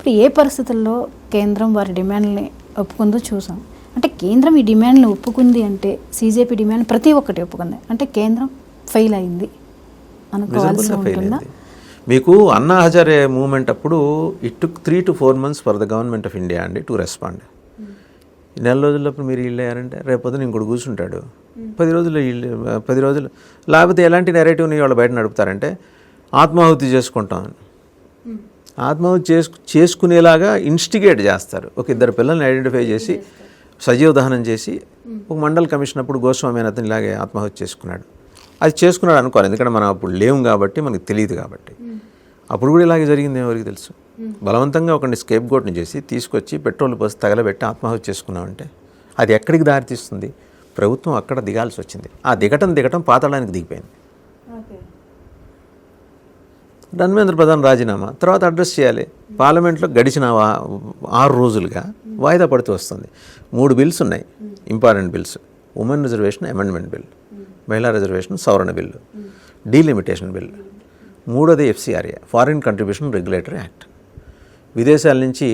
ఇప్పుడు ఏ పరిస్థితుల్లో కేంద్రం వారి డిమాండ్ని ఒప్పుకుందో చూసాం. అంటే కేంద్రం ఈ డిమాండ్ని ఒప్పుకుంది అంటే సీజేపీ డిమాండ్ ప్రతి ఒక్కటి ఒప్పుకుంది అంటే కేంద్రం ఫెయిల్ అయింది అనుకోవాల్సి ఉంటుందా? మీకు అన్నా హజారే మూవ్మెంట్ అప్పుడు it took 3 to 4 months for the government of India అండి టు రెస్పాండ్. నెల రోజులప్పుడు మీరు వీళ్ళారంటే రేపొద్దున ఇంకోటి కూర్చుంటాడు. 10 రోజులు లేకపోతే ఎలాంటి నెరేటివ్ని వాళ్ళు బయట నడుపుతారంటే ఆత్మాహుతి చేసుకుంటాం, ఆత్మాహుతి చేసుకునేలాగా ఇన్స్టిగేట్ చేస్తారు. ఒక 2 పిల్లల్ని ఐడెంటిఫై చేసి సజీవ దహనం చేసి ఒక మండల్ కమిషన్ అప్పుడు గోస్వామి అని అతను ఇలాగే ఆత్మాహుతి చేసుకున్నాడు. అది చేసుకున్నాడు అనుకోవాలి, ఎందుకంటే మనం అప్పుడు లేవు కాబట్టి మనకు తెలియదు కాబట్టి. అప్పుడు కూడా ఇలాగే జరిగింది, ఎవరికి తెలుసు. బలవంతంగా ఒకరిని స్కేప్ గోట్ని చేసి తీసుకొచ్చి పెట్రోల్ పోసి తగలబెట్టి ఆత్మాహుతి చేసుకున్నామంటే అది ఎక్కడికి దారితీస్తుంది? ప్రభుత్వం అక్కడ దిగాల్సి వచ్చింది. ఆ దిగటం పాతాళానికి దిగిపోయింది. ధర్మేంద్ర ప్రధాన్ రాజీనామా తర్వాత అడ్రస్ చేయాలి. పార్లమెంట్లో గడిచిన 6 రోజులుగా వాయిదా పడుతూ వస్తుంది. 3 బిల్స్ ఉన్నాయి, important bills. Women reservation amendment bill, మహిళా రిజర్వేషన్ సవరణ బిల్లు, డీలిమిటేషన్ బిల్, 3వది FCRA foreign contribution regulatory act. విదేశాల నుంచి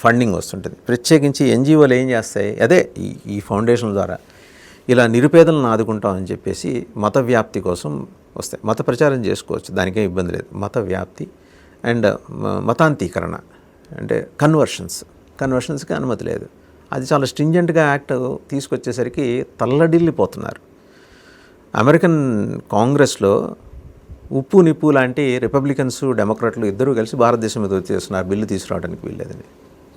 ఫండింగ్ వస్తుంటుంది. ప్రత్యేకించి NGOలు ఏం చేస్తాయి, అదే ఈ ఫౌండేషన్ ద్వారా ఇలా నిరుపేదలను ఆదుకుంటామని చెప్పేసి మత వ్యాప్తి కోసం వస్తాయి. మత ప్రచారం చేసుకోవచ్చు, దానికేం ఇబ్బంది లేదు. మత వ్యాప్తి అండ్ మతాంతీకరణ అంటే కన్వర్షన్స్కి అనుమతి లేదు. అది చాలా స్ట్రింజెంట్గా యాక్ట్ తీసుకొచ్చేసరికి తల్లడిల్లిపోతున్నారు. అమెరికన్ కాంగ్రెస్లో ఉప్పు నిప్పు లాంటి రిపబ్లికన్స్ డెమోక్రాట్లు ఇద్దరూ కలిసి భారతదేశం మీద వచ్చేస్తున్నారు బిల్లు తీసుకురావడానికి వీల్లేదని.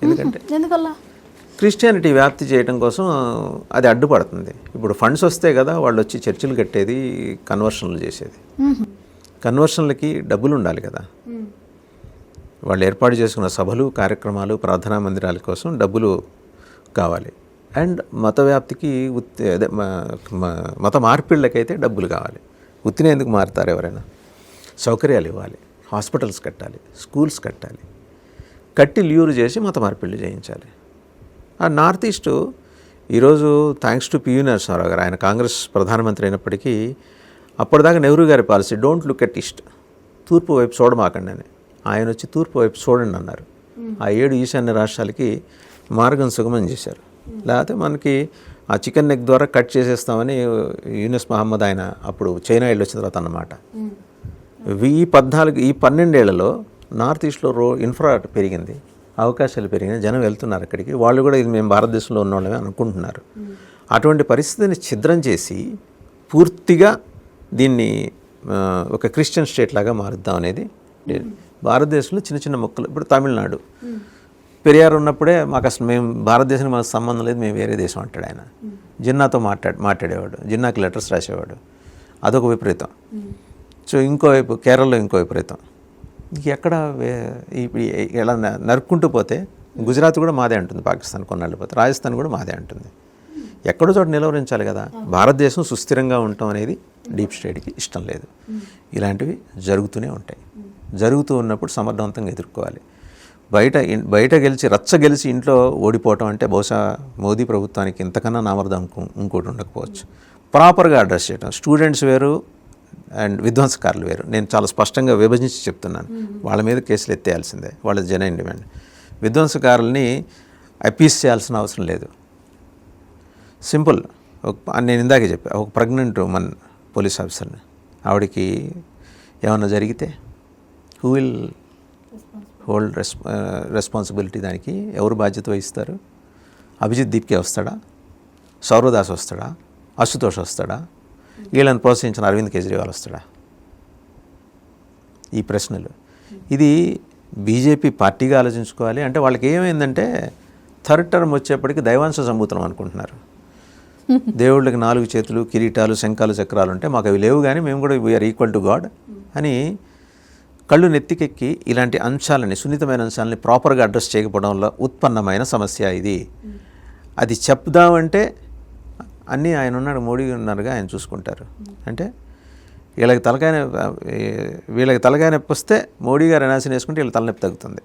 ఎందుకంటే క్రిస్టియానిటీ వ్యాప్తి చేయడం కోసం అది అడ్డుపడుతుంది. ఇప్పుడు ఫండ్స్ వస్తే కదా వాళ్ళు వచ్చి చర్చిలు కట్టేది, కన్వర్షన్లు చేసేది. కన్వర్షన్లకి డబ్బులు ఉండాలి కదా. వాళ్ళు ఏర్పాటు చేసుకున్న సభలు, కార్యక్రమాలు, ప్రార్థనా మందిరాల కోసం డబ్బులు కావాలి. అండ్ మత వ్యాప్తికి అదే మత మార్పిళ్ళకైతే డబ్బులు కావాలి. ఉత్తినే ఎందుకు మారుతారు ఎవరైనా? సౌకర్యాలు ఇవ్వాలి, హాస్పిటల్స్ కట్టాలి, స్కూల్స్ కట్టాలి, కట్టి ల్యూరు చేసి మత మార్పిళ్ళు చేయించాలి. ఆ నార్త్ ఈస్ట్ ఈరోజు థ్యాంక్స్ టు పివి నరసింహారావు గారు, ఆయన కాంగ్రెస్ ప్రధానమంత్రి అయినప్పటికీ అప్పటిదాకా నెహ్రూ గారి policy don't look at east, తూర్పు వైపు చూడమాకండి అని. ఆయన వచ్చి తూర్పు వైపు చూడండి అన్నారు. ఆ 7 ఈశాన్య రాష్ట్రాలకి మార్గం సుగమం చేశారు. లేకపోతే మనకి ఆ చికెన్ నెక్ ద్వారా కట్ చేసేస్తామని యూనిస్ మహమ్మద్ ఆయన అప్పుడు చైనా వెళ్ళి వచ్చిన తర్వాత అన్నమాట. ఈ 12 ఏళ్లలో నార్త్ ఈస్ట్లో ఇన్ఫ్రా పెరిగింది, అవకాశాలు పెరిగినాయి, జనం వెళ్తున్నారు అక్కడికి. వాళ్ళు కూడా ఇది మేము భారతదేశంలో ఉన్నవాళ్ళమే అనుకుంటున్నారు. అటువంటి పరిస్థితిని ఛిద్రం చేసి పూర్తిగా దీన్ని ఒక క్రిస్టియన్ స్టేట్ లాగా మారుద్దాం అనేది భారతదేశంలో చిన్న చిన్న మొక్కలు. ఇప్పుడు తమిళనాడు పెరియార్ ఉన్నప్పుడే మాకు అసలు మేము భారతదేశానికి మాకు సంబంధం లేదు, మేము వేరే దేశం అంటాడు ఆయన. జిన్నాతో మాట్లాడేవాడు, జిన్నాకి లెటర్స్ రాసేవాడు. అదొక విపరీతం. సో ఇంకోవైపు కేరళలో ఇంకో విపరీతం. ఎక్కడ ఎలా నరుక్కుంటూ పోతే గుజరాత్ కూడా మాదే అంటుంది, పాకిస్తాన్ కొన్నాళ్ళు పోతే రాజస్థాన్ కూడా మాదే అంటుంది. ఎక్కడో చోట నిలవరించాలి కదా. భారతదేశం సుస్థిరంగా ఉండటం అనేది డీప్ స్టేట్కి ఇష్టం లేదు. ఇలాంటివి జరుగుతూనే ఉంటాయి. జరుగుతూ ఉన్నప్పుడు సమర్థవంతంగా ఎదుర్కోవాలి. బయట రచ్చ గెలిచి ఇంట్లో ఓడిపోవటం అంటే బహుశా మోదీ ప్రభుత్వానికి ఇంతకన్నా నామర్థం ఇంకోటి ఉండకపోవచ్చు. ప్రాపర్గా అడ్రస్ చేయడం, స్టూడెంట్స్ వేరు అండ్ విధ్వంసకారులు వేరు. నేను చాలా స్పష్టంగా విభజించి చెప్తున్నాను. వాళ్ళ మీద కేసులు ఎత్తేయాల్సిందే, వాళ్ళ జెన్యూన్ డిమాండ్. విధ్వంసకారుల్ని అపీస్ చేయాల్సిన అవసరం లేదు. సింపుల్. నేను ఇందాకే చెప్పా, ఒక ప్రెగ్నెంట్ ఉమెన్ పోలీస్ ఆఫీసర్ని, ఆవిడకి ఏమన్నా జరిగితే హూ విల్ హోల్డ్ రెస్పాన్సిబిలిటీ? దానికి ఎవరు బాధ్యత వహిస్తారు? అభిజిత్ దీప్కే వస్తాడా? సౌరదాస్ వస్తాడా? అశుతోష్ వస్తాడా? వీళ్ళని ప్రోత్సహించిన అరవింద్ కేజ్రీవాల్ వస్తాడా? ఈ ప్రశ్నలు. ఇది బీజేపీ పార్టీగా ఆలోచించుకోవాలి. అంటే వాళ్ళకి ఏమైందంటే థర్డ్ టర్మ్ వచ్చేప్పటికి దైవాంశ సంభూతం అనుకుంటున్నారు. దేవుళ్ళకి 4 చేతులు, కిరీటాలు, శంఖాలు, చక్రాలు ఉంటే మాకు అవి లేవు, కానీ మేము కూడా వీఆర్ ఈక్వల్ టు గాడ్ అని కళ్ళు నెత్తికెక్కి ఇలాంటి అంశాలని, సున్నితమైన అంశాలని ప్రాపర్గా అడ్రస్ చేయకపోవడం వల్ల ఉత్పన్నమైన సమస్య ఇది. అది చెప్దామంటే అన్నీ ఆయన ఉన్నాడు, మోడీ ఉన్నారుగా, ఆయన చూసుకుంటారు. అంటే వీళ్ళకి తలకాయ నొప్పి వస్తే మోడీ గారు అనాసిన వేసుకుంటే వీళ్ళ తలనొప్పి తగ్గుతుంది.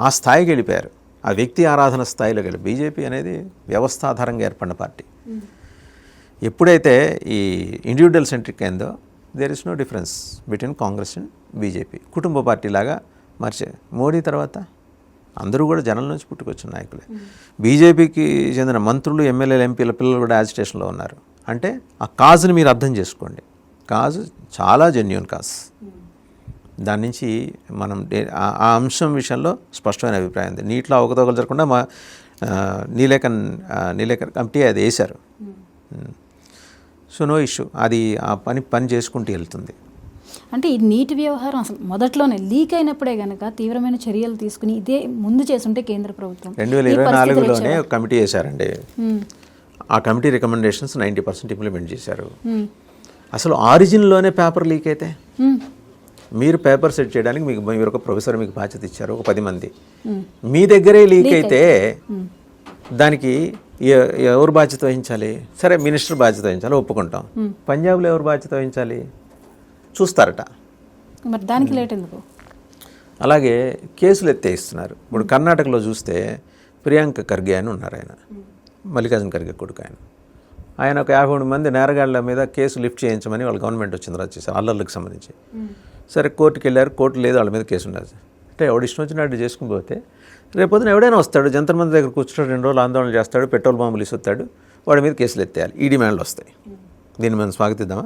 ఆ స్థాయికి వెళ్ళిపోయారు. ఆ వ్యక్తి ఆరాధన స్థాయిలోకి వెళ్ళి. బీజేపీ అనేది వ్యవస్థాధారంగా ఏర్పడిన పార్టీ. ఎప్పుడైతే ఈ ఇండివిజువల్ సెంట్రిక్ అయిందో there is no difference between Congress and BJP. కుటుంబ పార్టీ లాగా మోడీ తర్వాత అందరూ కూడా జనం నుంచి పుట్టుకొచ్చిన నాయకులే. బీజేపీకి చెందిన మంత్రులు, ఎమ్మెల్యేలు, ఎంపీల పిల్లలు కూడా యాజిటేషన్లో ఉన్నారు. అంటే ఆ కాజ్ని మీరు అర్థం చేసుకోండి. కాజ్ చాలా జెన్యూన్ కాజ్. దాని నుంచి మనం ఆ అంశం విషయంలో స్పష్టమైన అభిప్రాయం ఉంది. నీటిలో అవకతవకలు జరగకుండా మా నీలేకన్ కమిటీ అది వేశారు. సో నో ఇష్యూ, అది ఆ పని చేసుకుంటూ వెళ్తుంది. అంటే ఈ నీటి వ్యవహారం అసలు మొదట్లోనే లీక్ అయినప్పుడే కనుక తీవ్రమైన చర్యలు తీసుకుని ఇదే ముందు చేస్తుంటే కేంద్ర ప్రభుత్వం 2024లోనే ఒక కమిటీ వేశారండి. ఆ కమిటీ రికమెండేషన్స్ 90% ఇంప్లిమెంట్ చేశారు. అసలు ఆరిజిన్లోనే పేపర్ లీక్ అయితే మీరు పేపర్ సెట్ చేయడానికి మీరు ఒక ప్రొఫెసర్ మీకు బాధ్యత ఇచ్చారు, ఒక 10 మంది, మీ దగ్గరే లీక్ అయితే దానికి ఎవరు బాధ్యత వహించాలి? సరే, మినిస్టర్ బాధ్యత వహించాలి, ఒప్పుకుంటాం. పంజాబ్లో ఎవరు బాధ్యత వహించాలి? చూస్తారట. మరి దానికి లేట్ ఎందుకు? అలాగే కేసులు ఎత్తేస్తున్నారు. ఇప్పుడు కర్ణాటకలో చూస్తే ప్రియాంక ఖర్గే అని ఉన్నారు. ఆయన మల్లికార్జున ఖర్గే కొడుకు. ఆయన ఒక 53 మంది నేరగాళ్ల మీద కేసు లిఫ్ట్ చేయించమని వాళ్ళ గవర్నమెంట్ వచ్చింది రద్దు చేశారు, అల్లర్లకు సంబంధించి. సరే, కోర్టుకి వెళ్ళారు. కోర్టు లేదు, వాళ్ళ మీద కేసు ఉండదు. అంటే ఎవడు ఇష్టం వచ్చినట్టు చేసుకుని పోతే రేపొద్దున ఎవడైనా వస్తాడు, జంతర్ మంది దగ్గర కూర్చుంటాడు, 2 రోజులు ఆందోళన చేస్తాడు, పెట్రోల్ బాంబులు ఇస్తాడు, వాడి మీద కేసులు ఎత్తేయాలి. ఈ డిమాండ్లు వస్తాయి. దీన్ని మనం స్వాగతిద్దామా?